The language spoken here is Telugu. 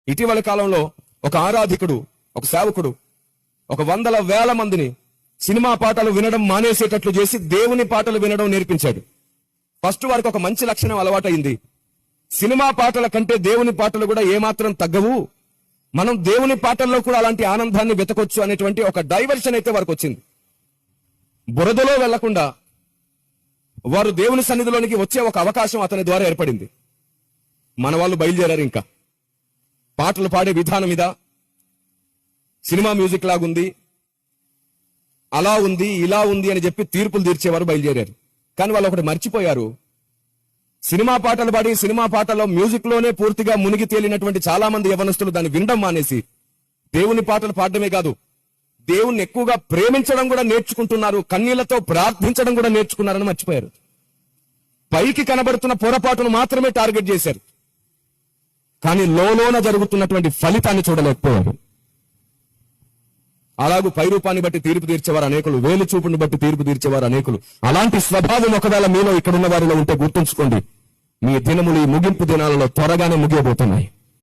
ఇటీవల కాలంలో ఒక ఆరాధికుడు, ఒక సేవకుడు ఒక 100,000 మందిని సినిమా పాటలు వినడం మానేసేటట్లు చేసి దేవుని పాటలు వినడం నేర్పించాడు. ఫస్ట్ వారికి ఒక మంచి లక్షణం అలవాటైంది. సినిమా పాటల కంటే దేవుని పాటలు కూడా ఏమాత్రం తగ్గవు, మనం దేవుని పాటల్లో కూడా అలాంటి ఆనందాన్ని వెతకొచ్చు అనేటువంటి ఒక డైవర్షన్ అయితే వారికి వచ్చింది. బురదలో వెళ్లకుండా వారు దేవుని సన్నిధిలోనికి వచ్చే ఒక అవకాశం అతని ద్వారా ఏర్పడింది. మన వాళ్ళు బయలుదేరారు. ఇంకా పాటలు పాడే విధానం మీద సినిమా మ్యూజిక్ లాగుంది, అలా ఉంది, ఇలా ఉంది అని చెప్పి తీర్పులు తీర్చేవారు బయలుదేరారు. కానీ వాళ్ళు ఒకటి మర్చిపోయారు. సినిమా పాటలు పాడి సినిమా పాటల్లో మ్యూజిక్ లోనే పూర్తిగా మునిగి తేలినటువంటి చాలా మంది యవనస్తులు దాన్ని వినడం మానేసి దేవుని పాటలు పాడడమే కాదు, దేవుణ్ణి ఎక్కువగా ప్రేమించడం కూడా నేర్చుకుంటున్నారు, కన్నీళ్లతో ప్రార్థించడం కూడా నేర్చుకున్నారని మర్చిపోయారు. పైకి కనబడుతున్న పొరపాటును మాత్రమే టార్గెట్ చేశారు, కానీ లోలోన జరుగుతున్నటువంటి ఫలితాన్ని చూడలేకపోయారు. అలాగూ పై రూపాన్ని బట్టి తీర్పు తీర్చేవారు అనేకులు, వేలు చూపుని బట్టి తీర్పు తీర్చేవారు అనేకులు. అలాంటి స్వభావం ఒకవేళ మీలో ఇక్కడున్న వారిలో ఉంటే గుర్తుంచుకోండి, మీ దినములు ఈ ముగింపు దినాలలో త్వరగానే ముగియబోతున్నాయి.